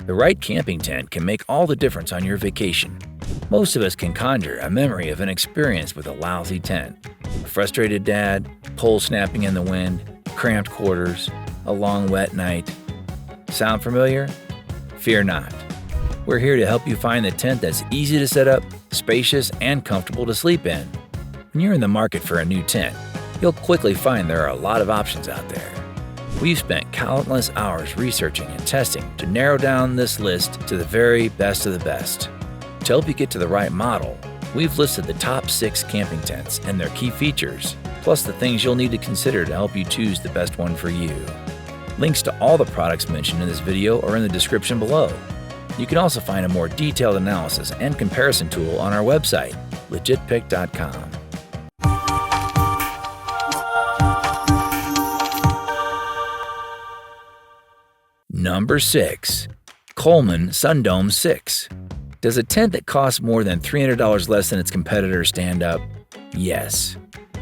The right camping tent can make all the difference on your vacation. Most of us can conjure a memory of an experience with a lousy tent. A frustrated dad, poles snapping in the wind, cramped quarters, a long wet night. Sound familiar? Fear not. We're here to help you find the tent that's easy to set up, spacious, and comfortable to sleep in. When you're in the market for a new tent, you'll quickly find there are a lot of options out there. We've spent countless hours researching and testing to narrow down this list to the very best of the best. To help you get to the right model, we've listed the top 6 camping tents and their key features, plus the things you'll need to consider to help you choose the best one for you. Links to all the products mentioned in this video are in the description below. You can also find a more detailed analysis and comparison tool on our website, legitpick.com. Number 6. Coleman Sundome 6. Does a tent that costs more than $300 less than its competitors stand up? Yes.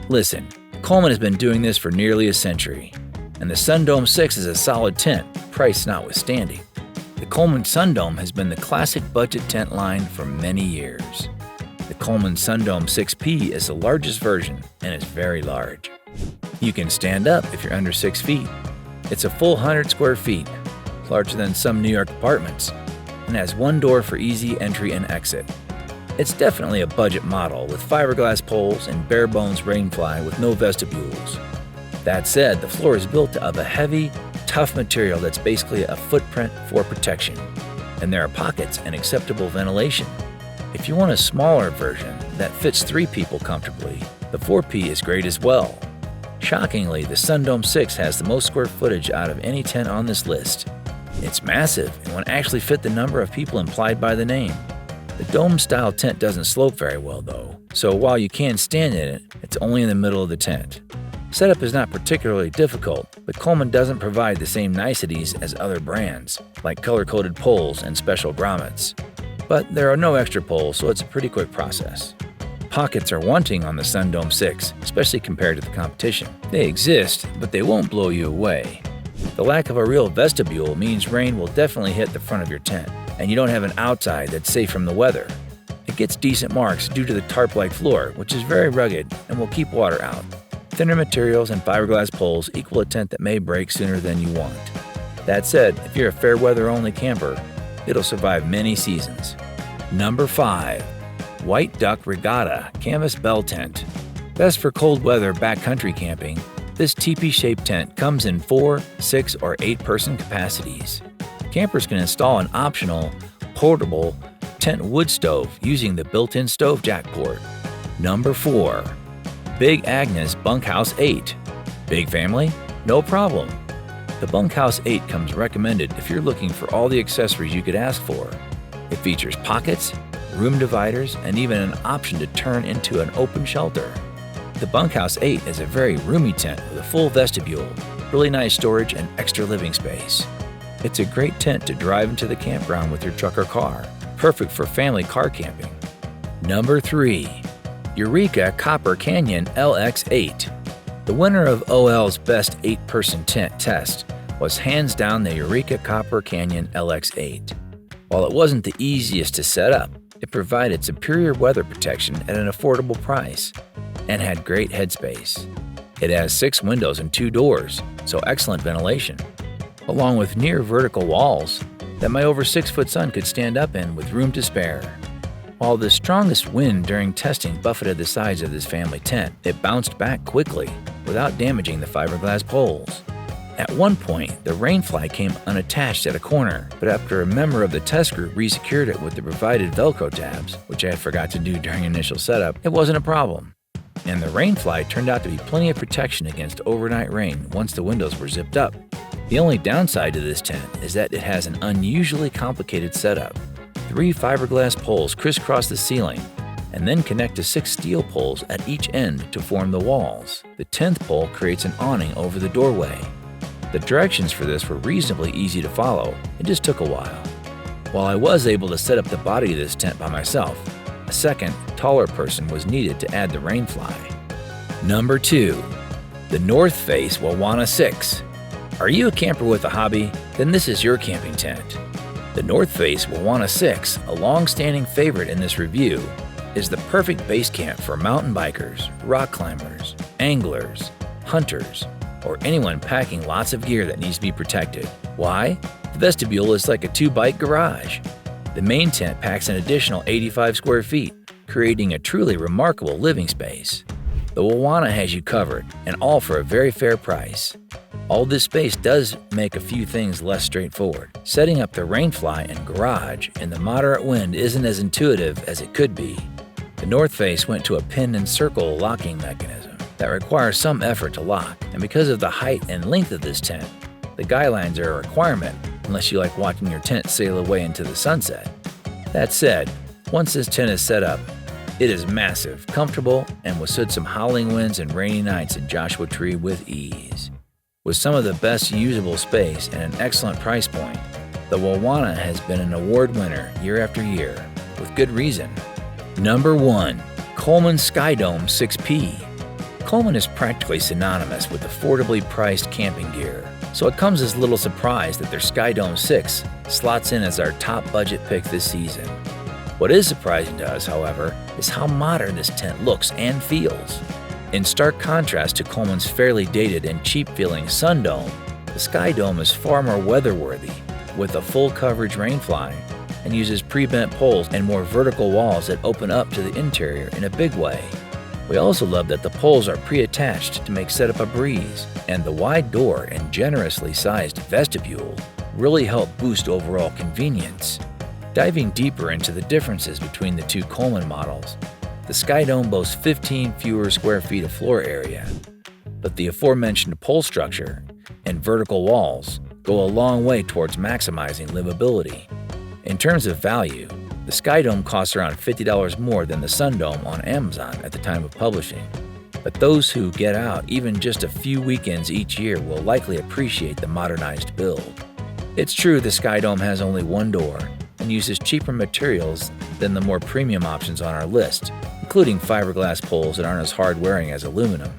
Listen, Coleman has been doing this for nearly a century, and the Sundome 6 is a solid tent, price notwithstanding. The Coleman Sundome has been the classic budget tent line for many years. The Coleman Sundome 6P is the largest version and is very large. You can stand up if you're under 6 feet. It's a full 100 square feet, larger than some New York apartments, and has one door for easy entry and exit. It's definitely a budget model with fiberglass poles and bare bones rainfly with no vestibules. That said, the floor is built of a heavy, tough material that's basically a footprint for protection, and there are pockets and acceptable ventilation. If you want a smaller version that fits 3 people comfortably, the 4P is great as well. Shockingly, the Sundome 6 has the most square footage out of any tent on this list. It's massive and would actually fit the number of people implied by the name. The dome-style tent doesn't slope very well though, so while you can stand in it, it's only in the middle of the tent. Setup is not particularly difficult, but Coleman doesn't provide the same niceties as other brands, like color-coded poles and special grommets. But there are no extra poles, so it's a pretty quick process. Pockets are wanting on the Sundome 6, especially compared to the competition. They exist, but they won't blow you away. The lack of a real vestibule means rain will definitely hit the front of your tent, and you don't have an outside that's safe from the weather. It gets decent marks due to the tarp-like floor, which is very rugged and will keep water out. Thinner materials and fiberglass poles equal a tent that may break sooner than you want. That said, if you're a fair-weather-only camper, it'll survive many seasons. Number 5. Whiteduck Regatta Canvas Bell Tent. Best for cold weather backcountry camping, this teepee-shaped tent comes in 4, 6, or 8-person capacities. Campers can install an optional, portable tent wood stove using the built-in stove jack port. Number 4. Big Agnes Bunkhouse 8. Big family? No problem. The Bunkhouse 8 comes recommended if you're looking for all the accessories you could ask for. It features pockets, room dividers, and even an option to turn into an open shelter. The Bunkhouse 8 is a very roomy tent with a full vestibule, really nice storage, and extra living space. It's a great tent to drive into the campground with your truck or car, perfect for family car camping. Number 3. Eureka Copper Canyon LX8. The winner of OL's Best 8-Person Tent test was hands down the Eureka Copper Canyon LX8. While it wasn't the easiest to set up, it provided superior weather protection at an affordable price and had great headspace. It has 6 windows and 2 doors, so excellent ventilation, along with near vertical walls that my over 6-foot son could stand up in with room to spare. While the strongest wind during testing buffeted the sides of this family tent, it bounced back quickly without damaging the fiberglass poles. At one point, the rainfly came unattached at a corner, but after a member of the test group resecured it with the provided Velcro tabs, which I forgot to do during initial setup, it wasn't a problem. And the rainfly turned out to be plenty of protection against overnight rain once the windows were zipped up. The only downside to this tent is that it has an unusually complicated setup. 3 fiberglass poles crisscross the ceiling and then connect to 6 steel poles at each end to form the walls. The 10th pole creates an awning over the doorway. The directions for this were reasonably easy to follow, it just took a while. While I was able to set up the body of this tent by myself, a second, taller person was needed to add the rainfly. Number 2. The North Face Wawona 6. Are you a camper with a hobby? Then this is your camping tent. The North Face Wawona 6, a long-standing favorite in this review, is the perfect base camp for mountain bikers, rock climbers, anglers, hunters, or anyone packing lots of gear that needs to be protected. Why? The vestibule is like a 2-bike garage. The main tent packs an additional 85 square feet, creating a truly remarkable living space. The Wawona has you covered, and all for a very fair price. All this space does make a few things less straightforward. Setting up the rainfly and garage in the moderate wind isn't as intuitive as it could be. The North Face went to a pin and circle locking mechanism that requires some effort to lock, and because of the height and length of this tent, the guy lines are a requirement unless you like watching your tent sail away into the sunset. That said, once this tent is set up, it is massive, comfortable, and withstood some howling winds and rainy nights in Joshua Tree with ease. With some of the best usable space and an excellent price point, the Wawona has been an award winner year after year, with good reason. Number 1. Coleman Skydome 6P. Coleman is practically synonymous with affordably priced camping gear, so it comes as little surprise that their Skydome 6 slots in as our top budget pick this season. What is surprising to us, however, is how modern this tent looks and feels. In stark contrast to Coleman's fairly dated and cheap-feeling Sundome, the Skydome is far more weatherworthy, with a full-coverage rainfly, and uses pre-bent poles and more vertical walls that open up to the interior in a big way. We also love that the poles are pre-attached to make setup a breeze, and the wide door and generously sized vestibule really help boost overall convenience. Diving deeper into the differences between the two Coleman models, the Skydome boasts 15 fewer square feet of floor area, but the aforementioned pole structure and vertical walls go a long way towards maximizing livability. In terms of value, the Skydome costs around $50 more than the Sundome on Amazon at the time of publishing, but those who get out even just a few weekends each year will likely appreciate the modernized build. It's true the Skydome has only one door and uses cheaper materials than the more premium options on our list, including fiberglass poles that aren't as hard-wearing as aluminum,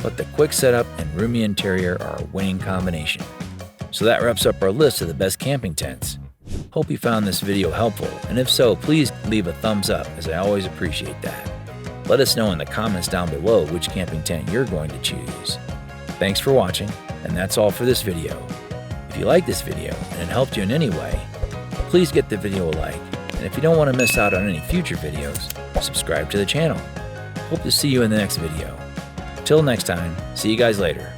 but the quick setup and roomy interior are a winning combination. So that wraps up our list of the best camping tents. Hope you found this video helpful, and if so, please leave a thumbs up, as I always appreciate that. Let us know in the comments down below which camping tent you're going to choose. Thanks for watching, and that's all for this video. If you like this video and it helped you in any way, please get the video a like, and if you don't want to miss out on any future videos, subscribe to the channel. Hope to see you in the next video. Till next time, see you guys later.